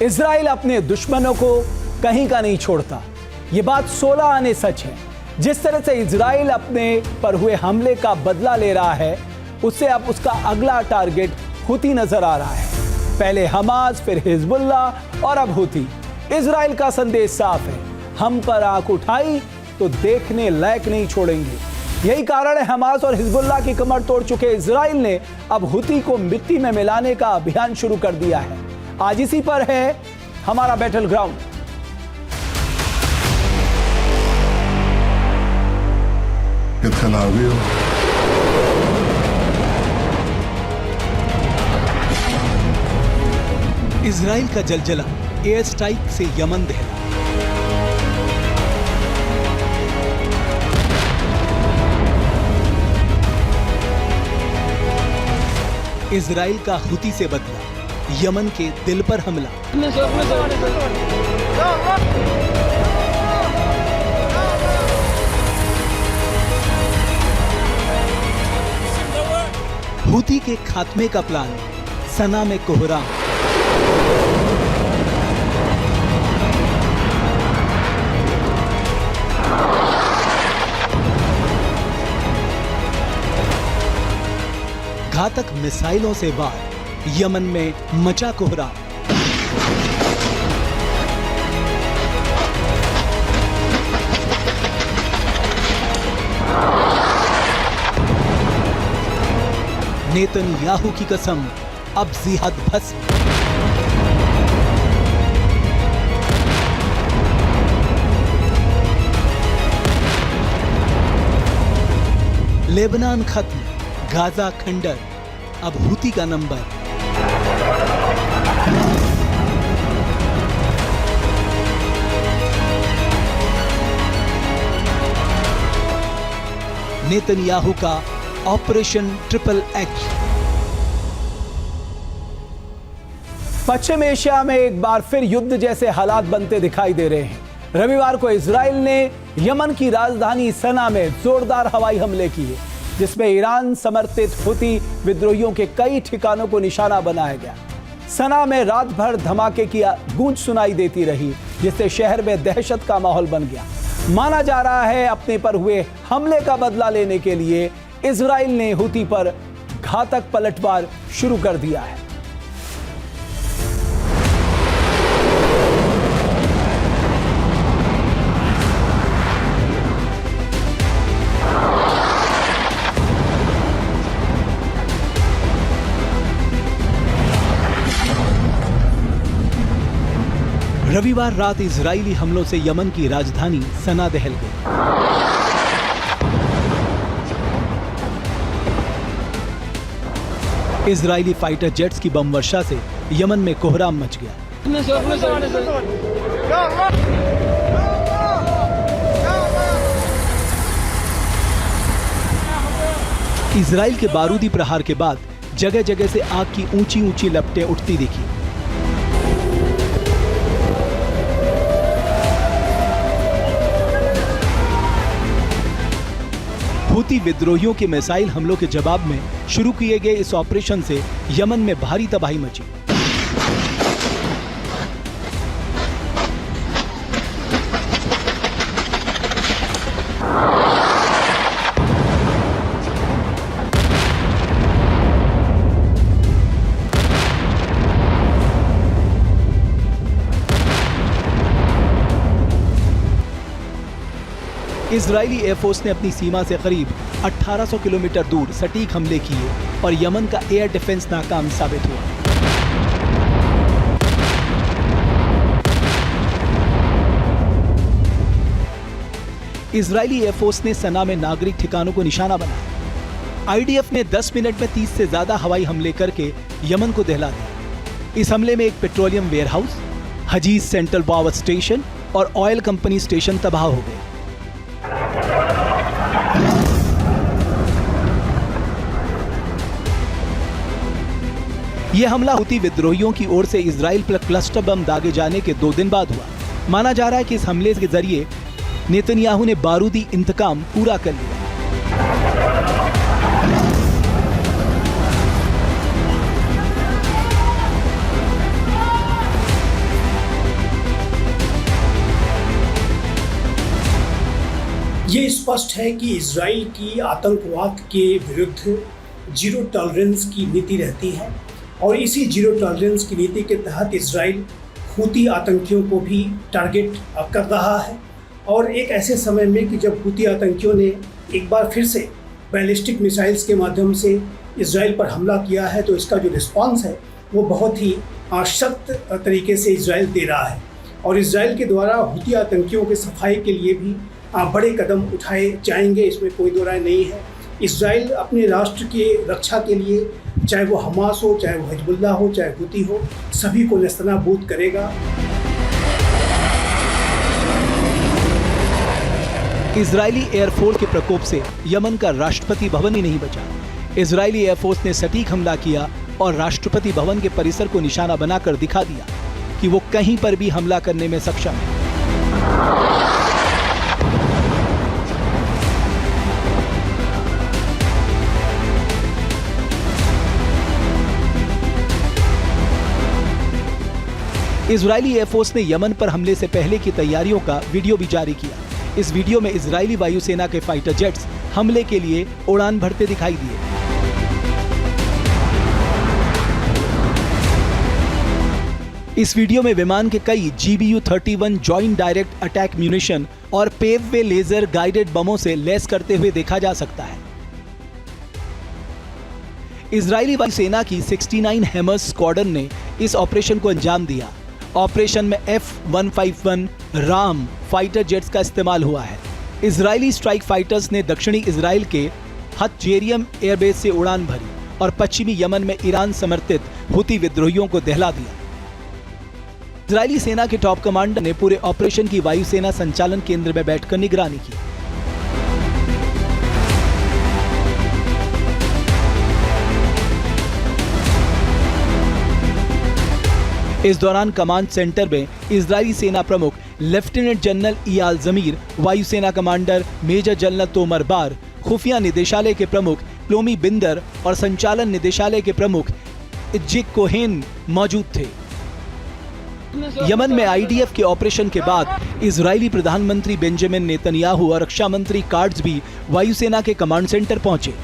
Israel अपने दुश्मनों को कहीं का नहीं छोड़ता। ये बात 16 आने सच है। जिस तरह से इजराइल अपने पर हुए हमले का बदला ले रहा है, उससे अब उसका अगला टारगेट हुती नजर आ रहा है। पहले हमास, फिर हिजबुल्लाह और अब हुती। इजराइल का संदेश साफ है, हम पर आंख उठाई तो देखने लायक नहीं छोड़ेंगे। यही कारण है हमास और हिजबुल्लाह की कमर तोड़ चुके इजराइल ने अब हुती को मिट्टी में मिलाने का अभियान शुरू कर दिया है। आज इसी पर है हमारा battle ground. Tel Aviv. Israel का जलजला, एयर स्ट्राइक से यमन दहला। इजराइल का हुती से बदला, यमन के दिल पर हमला। हुती के खात्मे का प्लान, सना में कोहराम। घातक मिसाइलों से वार, यमन में मचा कोहराम। नेतन्याहू की कसम, अब जिहाद भस्म। लेबनान खत्म, गाजा खंडर, अब हुती का नंबर। नेतन्याहू का ऑपरेशन ट्रिपल एक्स। पश्चिम एशिया में एक बार फिर युद्ध जैसे हालात बनते दिखाई दे रहे हैं। रविवार को इजराइल ने यमन की राजधानी सना में जोरदार हवाई हमले किए, जिसमें ईरान समर्थित हुती विद्रोहियों के कई ठिकानों को निशाना बनाया गया। सना में रात भर धमाके की गूंज सुनाई देती रही, जिससे शहर में दहशत का माहौल बन गया। माना जा रहा है अपने पर हुए हमले का बदला लेने के लिए इजराइल ने हुती पर घातक पलटवार शुरू कर दिया है। रविवार रात इजरायली हमलों से यमन की राजधानी सना दहल गई। इजरायली फाइटर जेट्स की बम वर्षा से यमन में कोहराम मच गया। इजराइल के बारूदी प्रहार के बाद जगह जगह से आग की ऊंची ऊंची लपटें उठती दिखी। हुती विद्रोहियों के मिसाइल हमलों के जवाब में शुरू किए गए इस ऑपरेशन से यमन में भारी तबाही मची। इजरायली एयरफोर्स ने अपनी सीमा से करीब 1800 किलोमीटर दूर सटीक हमले किए और यमन का एयर डिफेंस नाकाम साबित हुआ। इजरायली एयरफोर्स ने सना में नागरिक ठिकानों को निशाना बनाया। आईडीएफ ने 10 मिनट में 30 से ज्यादा हवाई हमले करके यमन को दहला दिया। इस हमले में एक पेट्रोलियम वेयरहाउस, हजीज सेंट्रल पावर स्टेशन और ऑयल कंपनी स्टेशन तबाह हो गए। यह हमला हुती विद्रोहियों की ओर से इजराइल पर क्लस्टर बम दागे जाने के 2 दिन बाद हुआ। माना जा रहा है कि इस हमले के जरिए नेतन्याहू ने बारूदी इंतकाम पूरा कर लिया। ये स्पष्ट है कि इजराइल की आतंकवाद के विरुद्ध जीरो टॉलरेंस की नीति रहती है और इसी जीरो टॉलरेंस की नीति के तहत इजराइल हूती आतंकियों को भी टारगेट कर रहा है। और एक ऐसे समय में कि जब हूती आतंकियों ने एक बार फिर से बैलिस्टिक मिसाइल्स के माध्यम से इजराइल पर हमला किया है, तो इसका जो रिस्पांस है वो बहुत ही सख्त तरीके से इजराइल दे रहा है। और इजराइल के द्वारा हूती आतंकियों के सफाई के लिए भी बड़े कदम उठाए जाएंगे, इसमें कोई दो राय नहीं है। इजराइल अपने राष्ट्र की रक्षा के लिए, चाहे वो हमास हो, चाहे वो हिजबुल्लाह हो, चाहे हूती हो, सभी को नेस्तनाबूद करेगा। इजरायली एयरफोर्स के प्रकोप से यमन का राष्ट्रपति भवन ही नहीं बचा। इजरायली एयरफोर्स ने सटीक हमला किया और राष्ट्रपति भवन के परिसर को निशाना बनाकर दिखा दिया कि वो कहीं पर भी हमला करने में सक्षम है। इजरायली एयरफोर्स ने यमन पर हमले से पहले की तैयारियों का वीडियो भी जारी किया। इस वीडियो में इजरायली वायुसेना के फाइटर जेट्स हमले के लिए उड़ान भरते दिखाई दिए। इस वीडियो में विमान के कई GBU-31 joint direct attack munition और पेव वे लेजर गाइडेड बमों से लैस करते हुए देखा जा सकता है। इजरायली वायुसेना की 69 हैमर्स स्क्वाड्रन ने इस ऑपरेशन को अंजाम दिया। ऑपरेशन में F-151 राम फाइटर जेट्स का इस्तेमाल हुआ है। इजरायली स्ट्राइक फाइटर्स ने दक्षिणी इजराइल के हतजेरियम एयरबेस से उड़ान भरी और पश्चिमी यमन में ईरान समर्थित हूती विद्रोहियों को दहला दिया। इजरायली सेना के टॉप कमांडर ने पूरे ऑपरेशन की वायुसेना संचालन केंद्र में बैठकर निगरानी की। इस दौरान कमांड सेंटर में इजरायली सेना प्रमुख लेफ्टिनेंट जनरल इयाल जमीर, वायुसेना कमांडर मेजर जनरल तोमर बार, खुफिया निदेशालय के प्रमुख प्लोमी बिंदर और संचालन निदेशालय के प्रमुख इज्जिक कोहेन मौजूद थे। यमन में IDF के ऑपरेशन के बाद इजरायली प्रधानमंत्री बेंजामिन नेतन्याहू और रक्षा मंत्री कार्ड्स भी वायुसेना के कमांड सेंटर पहुंचे।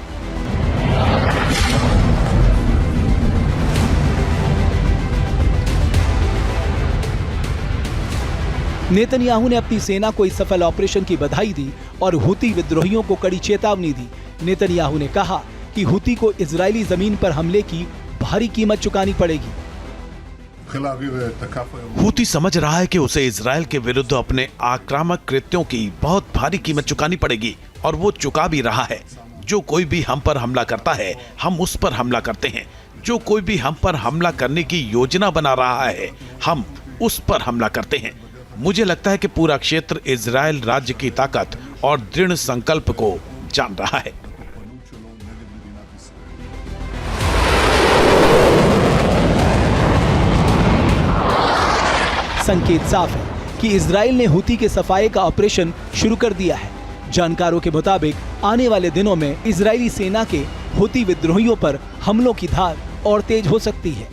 नेतन्याहू ने अपनी सेना को इस सफल ऑपरेशन की बधाई दी और हूती विद्रोहियों को कड़ी चेतावनी दी। नेतन्याहू ने कहा कि हूती को इजरायली जमीन पर हमले की भारी कीमत चुकानी पड़ेगी। हूती समझ रहा है कि उसे इजरायल के विरुद्ध अपने आक्रामक कृत्यों की बहुत भारी कीमत चुकानी पड़ेगी और वो चुका भी रहा है। जो कोई भी हम पर हमला करता है, हम उस पर हमला करते हैं। जो कोई भी हम पर हमला करने की योजना बना रहा है, हम उस पर हमला करते हैं। मुझे लगता है कि पूरा क्षेत्र इजरायल राज्य की ताकत और दृढ़ संकल्प को जान रहा है। संकेत साफ है कि इजराइल ने हूती के सफाये का ऑपरेशन शुरू कर दिया है। जानकारों के मुताबिक आने वाले दिनों में इजरायली सेना के हूती विद्रोहियों पर हमलों की धार और तेज हो सकती है।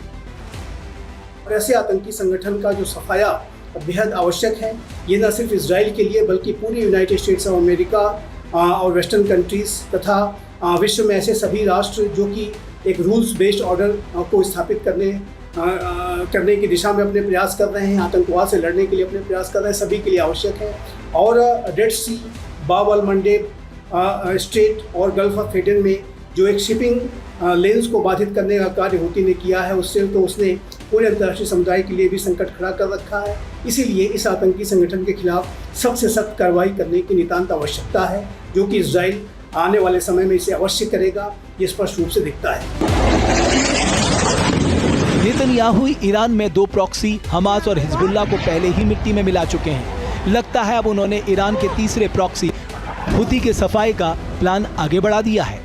ऐसे आतंकी संगठन का जो सफाया बेहद आवश्यक है। ये न सिर्फ इजराइल के लिए बल्कि पूरे यूनाइटेड स्टेट्स ऑफ अमेरिका और वेस्टर्न कंट्रीज तथा विश्व में ऐसे सभी राष्ट्र जो कि एक रूल्स बेस्ड ऑर्डर को स्थापित करने की दिशा में अपने प्रयास कर रहे हैं, आतंकवाद से लड़ने के लिए अपने प्रयास कर रहे हैं, सभी के लिए आवश्यक है। और रेड सी, बाब अल मंडेब स्ट्रेट और गल्फ ऑफ एडन में जो एक शिपिंग लेन्स को बाधित करने का कार्य हूती ने किया है, उससे तो उसने पूरे अंतर्राष्ट्रीय समुदाय के लिए भी संकट खड़ा कर रखा है। इसीलिए इस आतंकी संगठन के खिलाफ सबसे सख्त कार्रवाई करने की नितांत आवश्यकता है, जो कि इजराइल आने वाले समय में इसे अवश्य करेगा, ये स्पष्ट रूप से दिखता है। नेतन्याहू ईरान में 2 प्रॉक्सी हमास और हिजबुल्लाह को पहले ही मिट्टी में मिला चुके हैं। लगता है अब उन्होंने ईरान के तीसरे प्रॉक्सी हूती के सफाये का प्लान आगे बढ़ा दिया है।